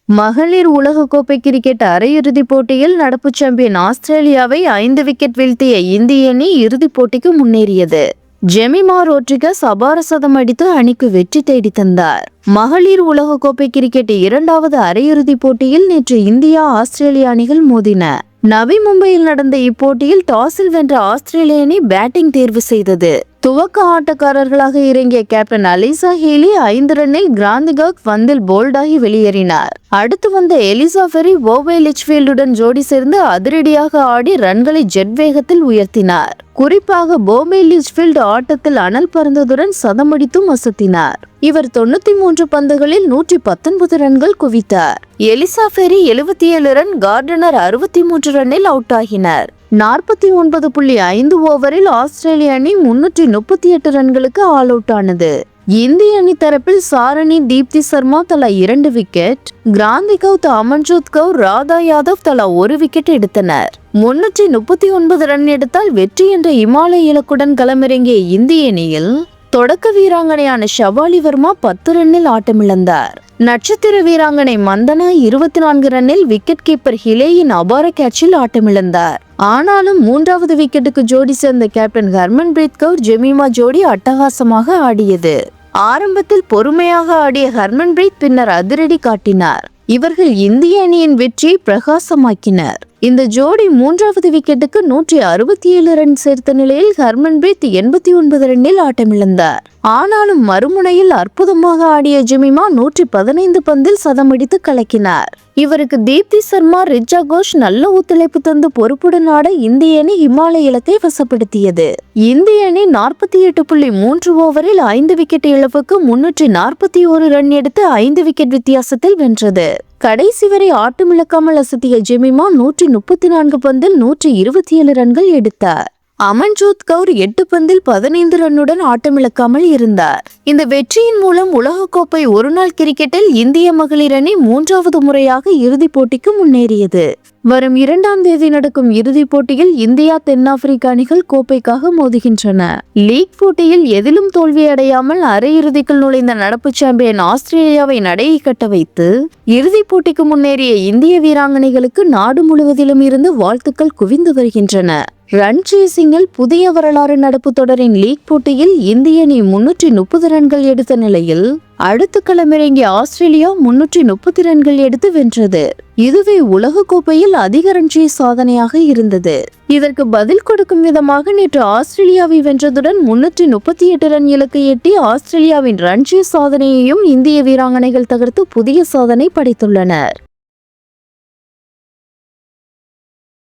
மகளிர் உலகக்கோப்பை கிரிக்கெட் அரையிறுதிப் போட்டியில் நடப்பு சாம்பியன் ஆஸ்திரேலியாவை 5 விக்கெட் வீழ்த்திய இந்திய அணி இறுதிப் போட்டிக்கு முன்னேறியது. ஜெமிமா ரோட்ரிகஸ் அபார சதம் அடித்து அணிக்கு வெற்றி தேடி தந்தார். மகளிர் உலகக்கோப்பை கிரிக்கெட் 2வது அரையிறுதிப் போட்டியில் நேற்று இந்தியா ஆஸ்திரேலிய அணிகள் மோதின. நவி மும்பையில் நடந்த இப்போட்டியில் டாஸில் வென்ற ஆஸ்திரேலிய அணி பேட்டிங் தேர்வு செய்தது. துவக்க ஆட்டக்காரர்களாக இறங்கிய கேப்டன் அலிசா ஹேலி 5 ரன்னில் கிராந்திகாக் பந்தில் போல்டாகி வெளியேறினார். அடுத்து வந்த எலிசா ஃபெரி ஓவே லிச்ஃபீல்டுடன் ஜோடி சேர்ந்து அதிரடியாக ஆடி ரன்களை ஜெட் வேகத்தில் உயர்த்தினார். குறிப்பாக போபே லிச்ஃபீல்டு ஆட்டத்தில் அனல் பறந்ததுடன் சதமடித்தும் அசத்தினார். இவர் 93 பந்துகளில் 119 ரன்கள் குவித்தார். எலிசா ஃபெரி 77 ரன், கார்டனர் 63 ரன்னில் அவுட் ஆகினர். 49.5 ஓவரில் ஆஸ்திரேலிய அணி 338 ரன்களுக்கு ஆல் அவுட் ஆனது. இந்திய அணி தரப்பில் சாரணி, தீப்தி சர்மா தலா 2 விக்கெட், கிராந்திகவுத், அமன்ஜோத் கவுர், ராதா யாதவ் தலா 1 விக்கெட் எடுத்தனர். 339 ரன் எடுத்தால் வெற்றி என்ற இமாலய இலக்குடன் களமிறங்கிய இந்திய அணியில் தொடக்க வீராங்கனையான ஷபாலி வர்மா 10 ரன்னில் ஆட்டமிழந்தார். நட்சத்திர வீராங்கனை மந்தனா 24 ரன்னில் விக்கெட் கீப்பர் ஹிலேயின் அபார கேட்சில் ஆட்டமிழந்தார். ஆனாலும் 3வது விக்கெட்டுக்கு ஜோடி சேர்ந்த கேப்டன் ஹர்மன்பிரீத் கவுர் ஜெமிமா ஜோடி அட்டகாசமாக ஆடியது. ஆரம்பத்தில் பொறுமையாக ஆடிய ஹர்மன்பிரீத் பின்னர் அதிரடி காட்டினார். இவர்கள் இந்திய அணியின் வெற்றியை பிரகாசமாக்கினர். இந்த ஜோடி 3வது விக்கெட்டுக்கு 167 ரன் சேர்த்த நிலையில் ஹர்மன்பிரீத் 89 ரன்னில் ஆட்டமிழந்தார். ஆனாலும் மறுமுனையில் அற்புதமாக ஆடிய ஜெமிமா 115 பந்தில் சதமடித்து கலக்கினார். இவருக்கு தீப்தி சர்மா, ரிச்சா கோஷ் நல்ல ஒத்துழைப்பு தந்து பொறுப்புடன் ஆட இந்திய அணி இமாலய இலக்கை வசப்படுத்தியது. இந்திய அணி 48.3 ஓவரில் 5 விக்கெட் இழப்புக்கு 341 ரன் எடுத்து 5 விக்கெட் வித்தியாசத்தில் வென்றது. கடைசி வரை ஆட்டமிழக்காமல் அசத்திய ஜெமிமா 134 பந்தில் 127 ரன்கள் எடுத்தார். அமன்ஜோத் கவுர் 8 பந்தில் 15 ரன்னுடன் ஆட்டமிழக்காமல் இருந்தார். இந்த வெற்றியின் மூலம் உலகக்கோப்பை ஒருநாள் கிரிக்கெட்டில் இந்திய மகளிர் அணி 3வது முறையாக இறுதிப் போட்டிக்கு முன்னேறியது. வரும் 2ஆம் தேதி நடக்கும் இறுதிப் போட்டியில் இந்தியா, தென்னாப்பிரிக்க அணிகள் கோப்பைக்காக மோதுகின்றன. லீக் போட்டியில் எதிலும் தோல்வியடையாமல் அரையிறுதிக்குள் நுழைந்த நடப்பு சாம்பியன் ஆஸ்திரேலியாவை நடையை கட்ட வைத்து இறுதிப் போட்டிக்கு முன்னேறிய இந்திய வீராங்கனைகளுக்கு நாடு முழுவதிலும் இருந்து வாழ்த்துக்கள் குவிந்து வருகின்றன. ரன் சேசிங்கில் புதிய வரலாறு நடப்பு தொடரின் லீக் போட்டியில் இந்திய அணி 330 ரன்கள் எடுத்த நிலையில் அடுத்து களமிறங்கிய ஆஸ்திரேலியா 330 ரன்கள் எடுத்து வென்றது. இதுவே உலகக்கோப்பையில் அதிக ரன் சேஸ் சாதனையாக இருந்தது. இதற்கு பதில் கொடுக்கும் விதமாக நேற்று ஆஸ்திரேலியாவை வென்றதுடன் 338 ரன் இலக்கை எட்டி ஆஸ்திரேலியாவின் ரன் சேஸ் சாதனையையும் இந்திய வீராங்கனைகள் தகர்த்து புதிய சாதனை படைத்துள்ளனர்.